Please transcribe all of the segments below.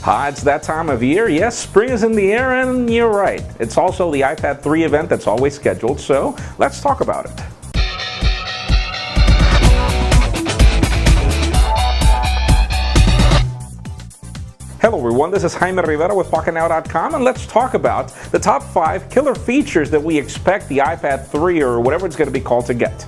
Hi, it's that time of year. Yes, spring is in the air, and you're right. It's also the iPad 3 event that's always scheduled, so let's talk about it. Hello everyone, this is Jaime Rivera with Pocketnow.com, and let's talk about the top 5 killer features that we expect the iPad 3 or whatever it's going to be called to get.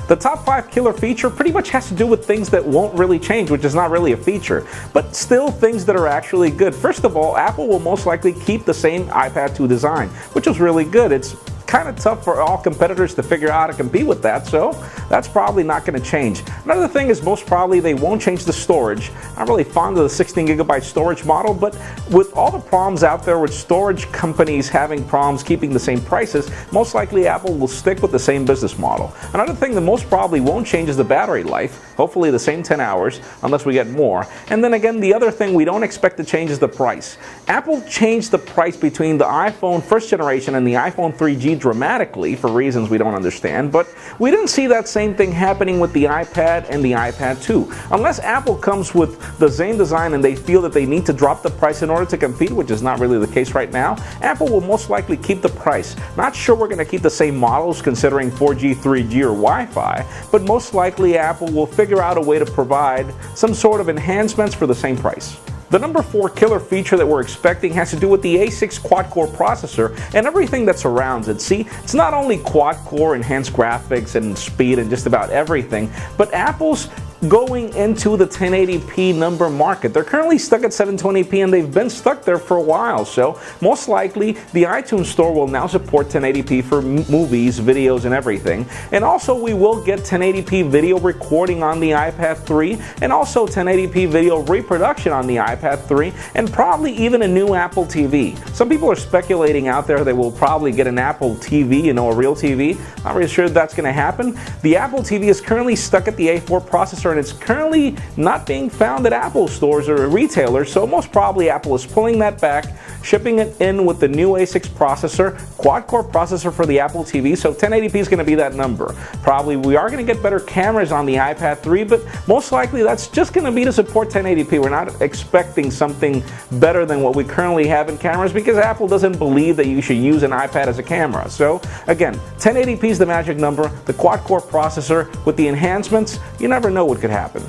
The top 5 killer feature pretty much has to do with things that won't really change, which is not really a feature, but still things that are actually good. First of all, Apple will most likely keep the same iPad 2 design, which is really good. It's kind of tough for all competitors to figure out how to compete with that, so that's probably not going to change. Another thing is most probably they won't change the storage. I'm really fond of the 16GB storage model, but with all the problems out there with storage companies having problems keeping the same prices, most likely Apple will stick with the same business model. Another thing that most probably won't change is the battery life, hopefully the same 10 hours, unless we get more. And then again, the other thing we don't expect to change is the price. Apple changed the price between the iPhone first generation and the iPhone 3G dramatically for reasons we don't understand, but we didn't see that same thing happening with the iPad and the iPad 2. Unless Apple comes with the same design and they feel that they need to drop the price in order to compete, which is not really the case right now, Apple will most likely keep the price. Not sure we're going to keep the same models considering 4G, 3G, or Wi-Fi, but most likely Apple will figure out a way to provide some sort of enhancements for the same price. The number 4 killer feature that we're expecting has to do with the A6 quad-core processor and everything that surrounds it. See, it's not only quad-core, enhanced graphics, and speed and just about everything, but Apple's going into the 1080p number market. They're currently stuck at 720p and they've been stuck there for a while, so most likely the iTunes Store will now support 1080p for movies, videos, and everything. And also we will get 1080p video recording on the iPad 3 and also 1080p video reproduction on the iPad 3 and probably even a new Apple TV. Some people are speculating out there that we'll probably get an Apple TV, a real TV. Not really sure that's going to happen. The Apple TV is currently stuck at the A4 processor and it's currently not being found at Apple stores or retailers, so most probably Apple is pulling that back, shipping it in with the new A6 processor, quad-core processor for the Apple TV, so 1080p is going to be that number. Probably we are going to get better cameras on the iPad 3, but most likely that's just going to be to support 1080p. We're not expecting something better than what we currently have in cameras because Apple doesn't believe that you should use an iPad as a camera. So again, 1080p is the magic number, the quad-core processor with the enhancements, you never know what could happen.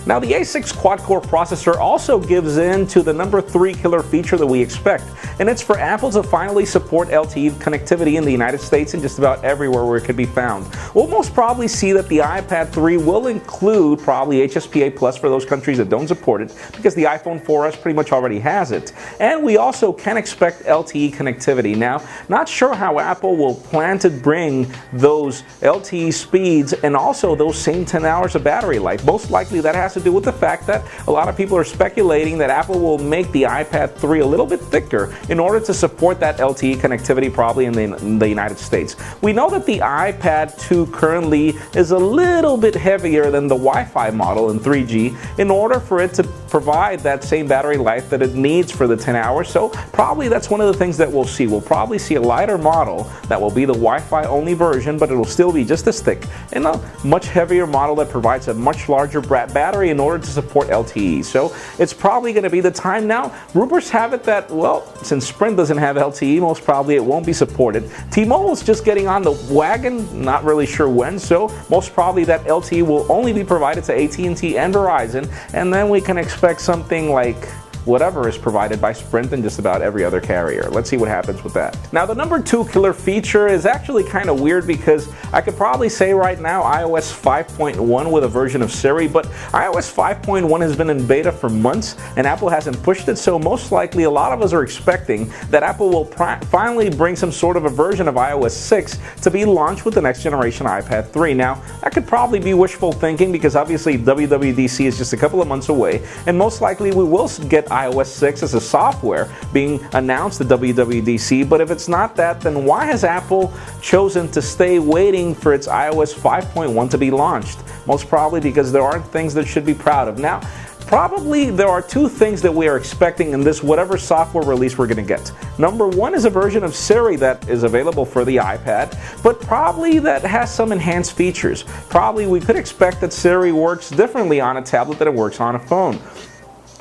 Now the A6 quad-core processor also gives in to the number 3 killer feature that we expect, and it's for Apple to finally support LTE connectivity in the United States and just about everywhere where it could be found. We'll most probably see that the iPad 3 will include probably HSPA Plus for those countries that don't support it because the iPhone 4S pretty much already has it. And we also can expect LTE connectivity. Now, not sure how Apple will plan to bring those LTE speeds and also those same 10 hours of battery life. Most likely that has to do with the fact that a lot of people are speculating that Apple will make the iPad 3 a little bit thicker in order to support that LTE connectivity probably in the United States. We know that the iPad 2 currently is a little bit heavier than the Wi-Fi model in 3G in order for it to provide that same battery life that it needs for the 10 hours, so probably that's one of the things that we'll see. We'll probably see a lighter model that will be the Wi-Fi only version, but it'll still be just as thick, and a much heavier model that provides a much larger battery in order to support LTE. So it's probably going to be the time now. Rumors have it that, well, since Sprint doesn't have LTE, most probably it won't be supported. T-Mobile's just getting on the wagon, not really sure when, so most probably that LTE will only be provided to AT&T and Verizon, and then we can expect something like whatever is provided by Sprint and just about every other carrier. Let's see what happens with that. Now the number 2 killer feature is actually kind of weird because I could probably say right now iOS 5.1 with a version of Siri, but iOS 5.1 has been in beta for months and Apple hasn't pushed it, so most likely a lot of us are expecting that Apple will finally bring some sort of a version of iOS 6 to be launched with the next generation iPad 3. Now that could probably be wishful thinking because obviously WWDC is just a couple of months away and most likely we will get iOS 6 as a software being announced at WWDC, but if it's not that, then why has Apple chosen to stay waiting for its iOS 5.1 to be launched? Most probably because there aren't things that should be proud of. Now, probably there are 2 things that we are expecting in this whatever software release we're going to get. Number 1 is a version of Siri that is available for the iPad, but probably that has some enhanced features. Probably we could expect that Siri works differently on a tablet than it works on a phone.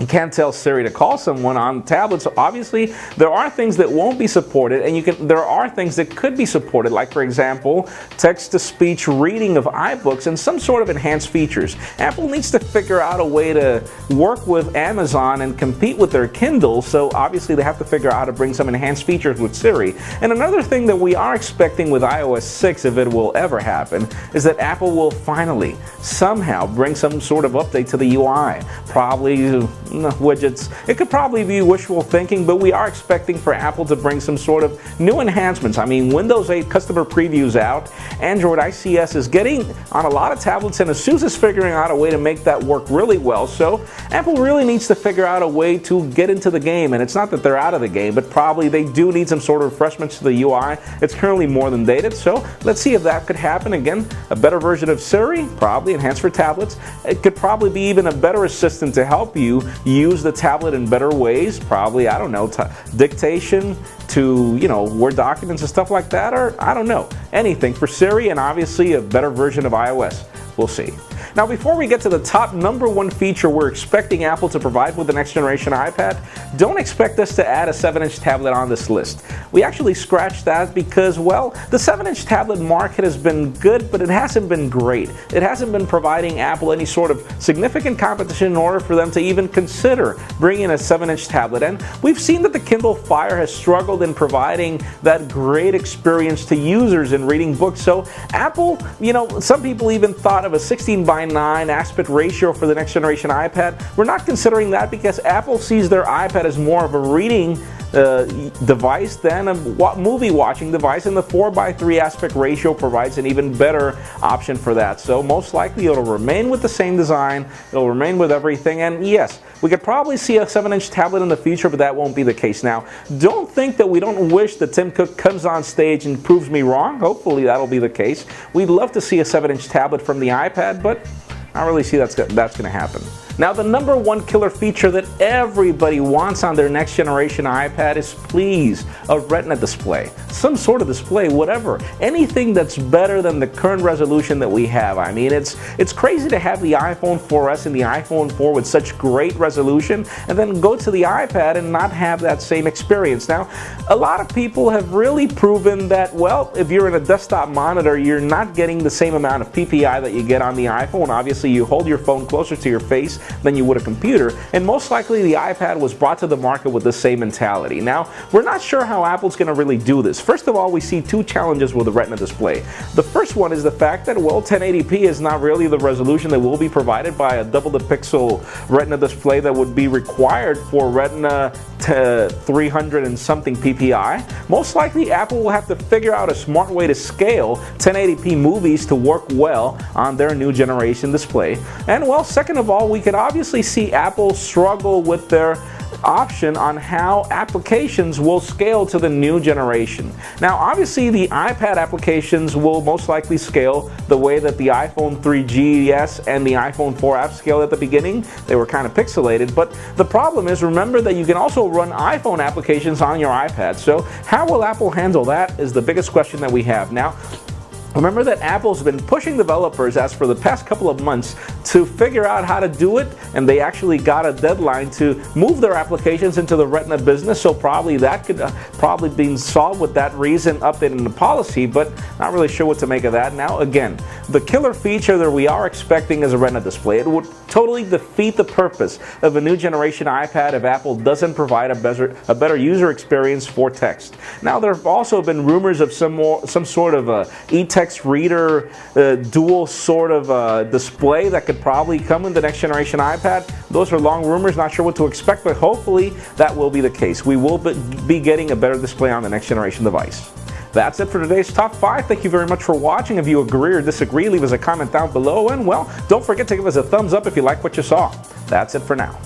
You can't tell Siri to call someone on tablets. So obviously, there are things that won't be supported, and there are things that could be supported, like for example, text-to-speech reading of iBooks and some sort of enhanced features. Apple needs to figure out a way to work with Amazon and compete with their Kindle, so obviously they have to figure out how to bring some enhanced features with Siri. And another thing that we are expecting with iOS 6, if it will ever happen, is that Apple will finally, somehow, bring some sort of update to the UI. Probably widgets. It could probably be wishful thinking, but we are expecting for Apple to bring some sort of new enhancements. I mean, Windows 8 customer preview's out, Android ICS is getting on a lot of tablets, and ASUS is figuring out a way to make that work really well. So Apple really needs to figure out a way to get into the game, and it's not that they're out of the game, but probably they do need some sort of refreshments to the UI. It's currently more than dated, so let's see if that could happen. Again, a better version of Siri, probably enhanced for tablets. It could probably be even a better assistant to help you use the tablet in better ways, probably, I don't know, dictation to, Word documents and stuff like that, or I don't know, anything for Siri, and obviously a better version of iOS. We'll see. Now, before we get to the top #1 feature we're expecting Apple to provide with the next generation iPad, don't expect us to add a 7-inch tablet on this list. We actually scratched that because, well, the 7-inch tablet market has been good, but it hasn't been great. It hasn't been providing Apple any sort of significant competition in order for them to even consider bringing a 7-inch tablet. And we've seen that the Kindle Fire has struggled in providing that great experience to users in reading books. So Apple, some people even thought of a 16:9 aspect ratio for the next generation iPad. We're not considering that because Apple sees their iPad as more of a reading device than a movie watching device, and the 4:3 aspect ratio provides an even better option for that. So most likely it'll remain with the same design, it'll remain with everything, and yes, we could probably see a 7-inch tablet in the future, but that won't be the case. Now, don't think that we don't wish that Tim Cook comes on stage and proves me wrong. Hopefully that'll be the case. We'd love to see a 7-inch tablet from the iPad, but I don't really see that's going to happen. Now, the #1 killer feature that everybody wants on their next generation iPad is, please, a Retina display. Some sort of display, whatever. Anything that's better than the current resolution that we have. I mean, it's crazy to have the iPhone 4S and the iPhone 4 with such great resolution and then go to the iPad and not have that same experience. Now, a lot of people have really proven that, well, if you're in a desktop monitor, you're not getting the same amount of PPI that you get on the iPhone. Obviously, you hold your phone closer to your face than you would a computer, and most likely the iPad was brought to the market with the same mentality. Now, we're not sure how Apple's going to really do this. First of all, we see two challenges with the Retina display. The first one is the fact that, well, 1080p is not really the resolution that will be provided by a double the pixel Retina display that would be required for Retina 300 and something PPI. Most likely Apple will have to figure out a smart way to scale 1080p movies to work well on their new generation display. And well, second of all, we could obviously see Apple struggle with their option on how applications will scale to the new generation. Now, obviously the iPad applications will most likely scale the way that the iPhone 3GS and the iPhone 4 apps scaled at the beginning. They were kind of pixelated, but the problem is, remember that you can also run iPhone applications on your iPad. So how will Apple handle that is the biggest question that we have. Now, remember that Apple's been pushing developers as for the past couple of months to figure out how to do it, and they actually got a deadline to move their applications into the Retina business, so probably that could probably be solved with that reason updating the policy, but not really sure what to make of that. Now, again, the killer feature that we are expecting is a Retina display. It would totally defeat the purpose of a new generation iPad if Apple doesn't provide a better user experience for text. Now, there have also been rumors of some sort of e-text reader dual sort of display that could probably come in the next generation iPad. Those are long rumors, not sure what to expect, but hopefully that will be the case. We will be getting a better display on the next generation device. That's it for today's Top 5. Thank you very much for watching. If you agree or disagree, leave us a comment down below, and well, don't forget to give us a thumbs up if you like what you saw. That's it for now.